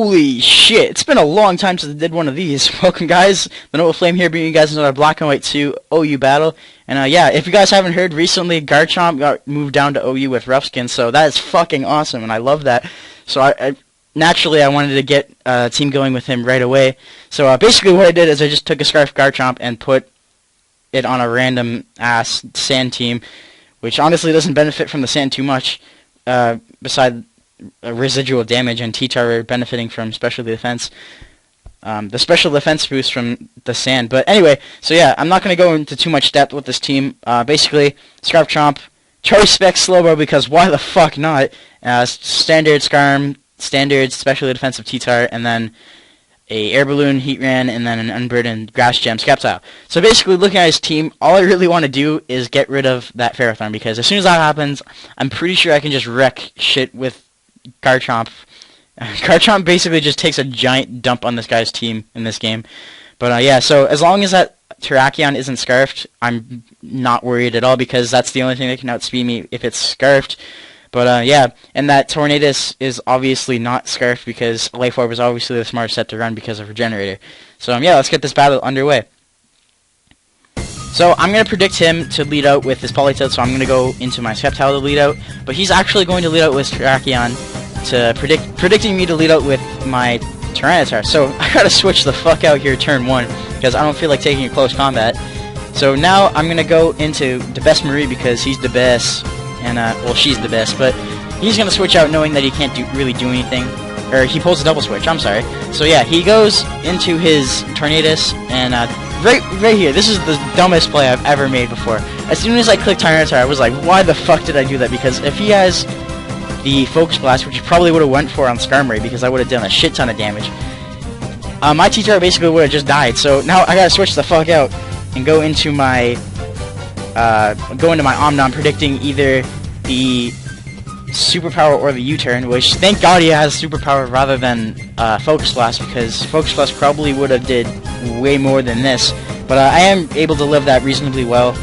Holy shit, it's been a long time since I did one of these. Welcome guys, thenobleflame here, bringing you guys another Black and White 2 OU battle. And yeah, if you guys haven't heard, recently Garchomp got moved down to OU with Roughskin, so that is fucking awesome, and I love that. So naturally I wanted to get a team going with him right away. So basically what I did is I just took a Scarf Garchomp and put it on a random ass sand team, which honestly doesn't benefit from the sand too much, beside residual damage, and T-Tar benefiting from special defense, the special defense boost from the sand. But anyway, so yeah, I'm not going to go into too much depth with this team. Basically, Scarf Chomp, Choice Spec Slowbro, because why the fuck not, standard Scarm, standard specially defensive T-Tar, and then a Air Balloon, Heatran, and then an Unburdened Grass Gem Sceptile. So basically, looking at his team, all I really want to do is get rid of that Ferrothorn, because as soon as that happens, I'm pretty sure I can just wreck shit with Garchomp. Garchomp basically just takes a giant dump on this guy's team in this game. But yeah, so as long as that Terrakion isn't Scarfed, I'm not worried at all, because that's the only thing that can outspeed me if it's Scarfed. But yeah, and that Tornadus is obviously not Scarfed, because Life Orb is obviously the smartest set to run because of Regenerator. So yeah, let's get this battle underway. So I'm going to predict him to lead out with his Politoed, so I'm going to go into my Sceptile to lead out. But he's actually going to lead out with Terrakion, to predicting me to lead out with my Tyranitar. So I gotta switch the fuck out here turn 1, because I don't feel like taking a close combat. So now I'm going to go into the best Marie, because he's the best, and well, she's the best, but he's going to switch out knowing that he can't really do anything. Or he pulls a double switch, I'm sorry. So yeah, he goes into his Tornadus, and right here, this is the dumbest play I've ever made before. As soon as I clicked Tyranitar, I was like, why the fuck did I do that? Because if he has the Focus Blast, which he probably would have went for on Skarmory, because I would have done a shit ton of damage, my T-Tar basically would have just died. So now I gotta switch the fuck out and go into my Omnom, predicting either the Superpower or the U-turn, which thank God he has Superpower rather than Focus Blast, because Focus Blast probably would have did way more than this. But I am able to live that reasonably well,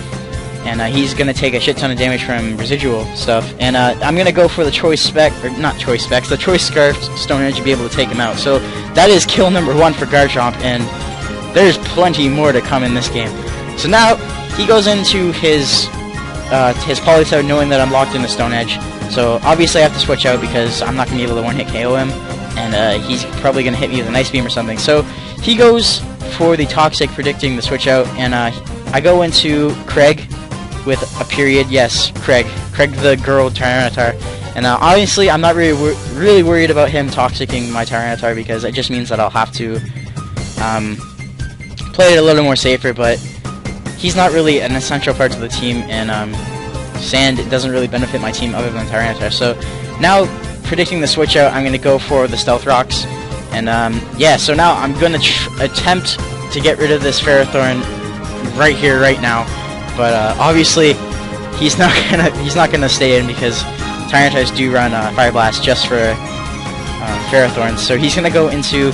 and he's going to take a shit ton of damage from residual stuff. And I'm going to go for the Choice Spec, or not Choice Specs, the Choice Scarf Stone Edge to be able to take him out. So that is kill number 1 for Garchomp, and there's plenty more to come in this game. So now he goes into his Politoed knowing that I'm locked in the Stone Edge. So obviously I have to switch out, because I'm not going to be able to one-hit KO him, and he's probably going to hit me with a Nice Beam or something. So he goes for the Toxic, predicting the switch out, and I go into Craig with a period. Yes, Craig the girl Tyranitar. And obviously I'm not really worried about him Toxicking my Tyranitar, because it just means that I'll have to play it a little more safer, but he's not really an essential part of the team, and Sand doesn't really benefit my team other than Tyranitar. So now, predicting the switch out, I'm going to go for the Stealth Rocks. And yeah, so now I'm going to attempt to get rid of this Ferrothorn right here, right now. But obviously, he's not gonna stay in, because Tyrantars do run Fire Blast just for Ferrothorns. So he's going to go into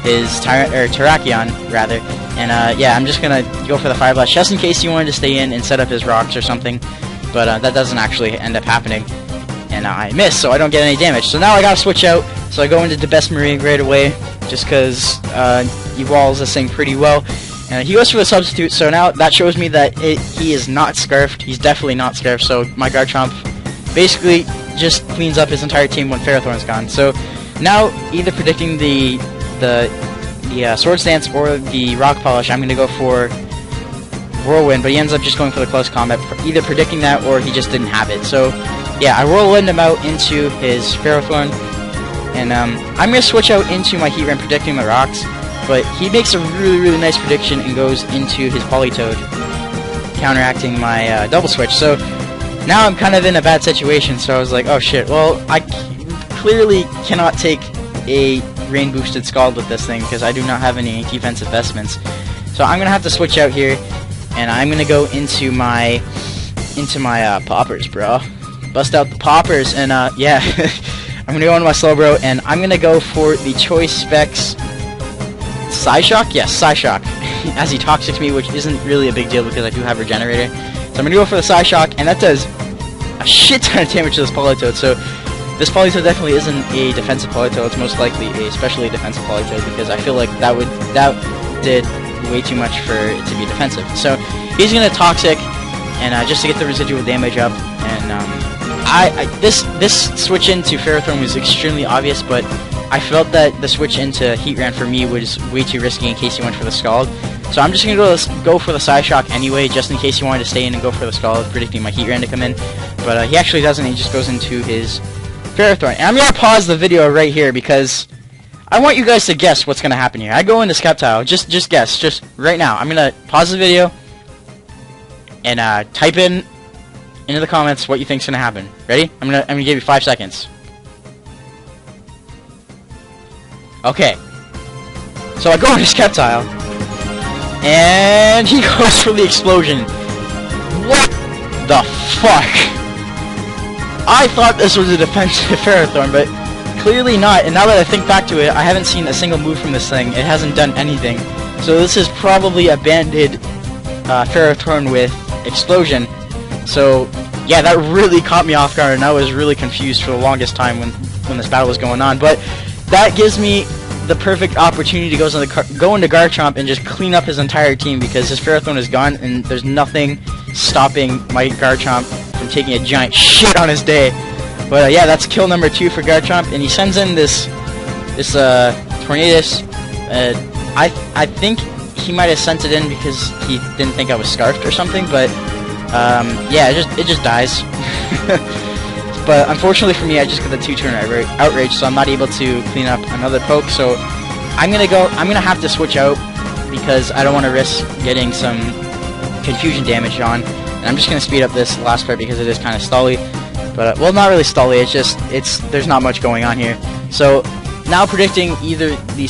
his Terrakion, rather. And yeah, I'm just going to go for the Fire Blast, just in case he wanted to stay in and set up his rocks or something. But that doesn't actually end up happening, and I miss, so I don't get any damage. So now I gotta switch out, so I go into the best Marine right away, just because he walls this thing pretty well. And he goes for the Substitute, so now that shows me that he is not Scarfed. He's definitely not Scarfed, so my Garchomp basically just cleans up his entire team when Ferrothorn's gone. So now, either predicting the Sword Stance or the Rock Polish, I'm gonna go for Whirlwind, but he ends up just going for the close combat, either predicting that or he just didn't have it. So yeah, I Whirlwind him out into his Ferrothorn, and I'm going to switch out into my Heatran, predicting the rocks, but he makes a really nice prediction and goes into his Politoed, counteracting my double switch. So now I'm kind of in a bad situation, so I was like, oh shit, well, I clearly cannot take a rain boosted Scald with this thing, because I do not have any defensive vestments. So I'm going to have to switch out here, and I'm gonna go into my poppers, bro. Bust out the poppers, and yeah, I'm gonna go into my Slowbro, and I'm gonna go for the Choice Specs Psyshock. Yes, Psyshock, as he Toxics me, which isn't really a big deal because I do have Regenerator. So I'm gonna go for the Psyshock, and that does a shit ton of damage to this Politoed. So this polytoad definitely isn't a defensive polytoad. It's most likely a specially defensive polytoad because I feel like that did way too much for it to be defensive. So he's gonna toxic, and just to get the residual damage up. And this switch into Ferrothorn was extremely obvious, but I felt that the switch into Heatran for me was way too risky in case he went for the Scald. So I'm just gonna go for the Psyshock anyway, just in case he wanted to stay in and go for the Scald, predicting my Heatran to come in. But he actually doesn't. He just goes into his Ferrothorn. And I'm gonna pause the video right here because I want you guys to guess what's gonna happen here. I go into Sceptile. Just guess. Just right now. I'm gonna pause the video and type into the comments what you think's gonna happen. Ready? I'm gonna give you 5 seconds. Okay. So I go into Sceptile, and he goes for the explosion. What the fuck? I thought this was a defensive Ferrothorn, but clearly not. And now that I think back to it, I haven't seen a single move from this thing. It hasn't done anything. So this is probably a banded Ferrothorn with explosion. So yeah, that really caught me off guard, and I was really confused for the longest time when this battle was going on. But that gives me the perfect opportunity to go into Garchomp and just clean up his entire team, because his Ferrothorn is gone and there's nothing stopping my Garchomp from taking a giant shit on his day. But yeah, that's kill number 2 for Garchomp, and he sends in this Tornadus. I think he might have sent it in because he didn't think I was scarfed or something, but yeah, it just dies. But unfortunately for me, I just got the 2-turn outrage, so I'm not able to clean up another poke. So I'm gonna have to switch out because I don't want to risk getting some confusion damage on. And I'm just gonna speed up this last part because it is kind of stally. But well, not really stally. There's not much going on here. So now predicting either the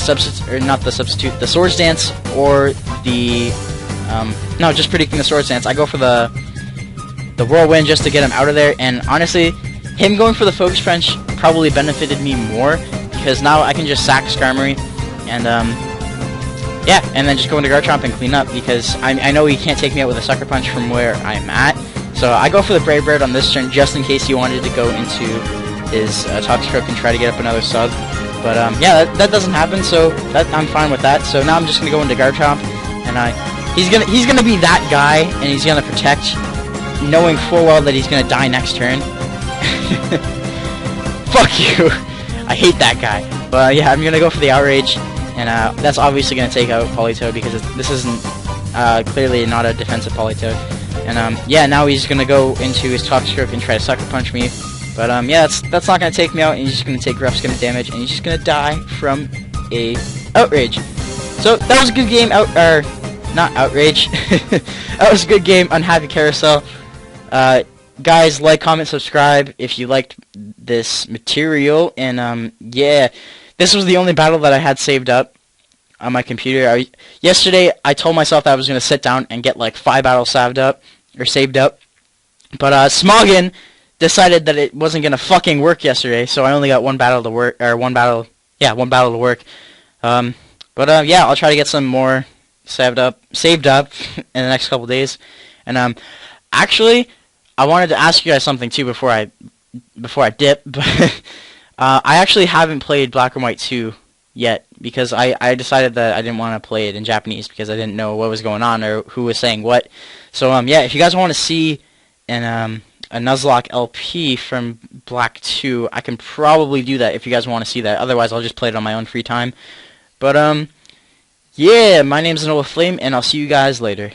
the Swords Dance or the no, just predicting the Swords Dance. I go for the Whirlwind just to get him out of there, and honestly, him going for the Focus Punch probably benefited me more because now I can just sack Skarmory and yeah, and then just go into Garchomp and clean up because I know he can't take me out with a Sucker Punch from where I'm at. So I go for the Brave Bird on this turn just in case he wanted to go into his Toxicroak and try to get up another sub. But yeah, that doesn't happen, so I'm fine with that. So now I'm just gonna go into Garchomp, and he's gonna be that guy, and he's gonna protect, knowing full well that he's gonna die next turn. Fuck you! I hate that guy. But yeah, I'm gonna go for the Outrage, and that's obviously gonna take out Politoed because this isn't clearly not a defensive Politoed. And yeah, now he's gonna go into his Toxicroak and try to Sucker Punch me. But yeah, that's not gonna take me out, and he's just gonna take rough skin damage, and he's just gonna die from a Outrage. So that was a good game. Not Outrage. That was a good game. Unhappy Carousel. Guys, like, comment, subscribe if you liked this material. And yeah, this was the only battle that I had saved up on my computer. Yesterday I told myself that I was gonna sit down and get like 5 battles saved up. But Smoggin decided that it wasn't gonna fucking work yesterday, so I only got one battle to work, or one battle to work. But yeah, I'll try to get some more saved up in the next couple days. And actually, I wanted to ask you guys something too before I dip. But I actually haven't played Black and White 2 yet because I decided that I didn't want to play it in Japanese because I didn't know what was going on or who was saying what. So yeah, if you guys want to see a Nuzlocke LP from Black 2, I can probably do that if you guys want to see that. Otherwise, I'll just play it on my own free time. But yeah, my name's thenobleflame, and I'll see you guys later.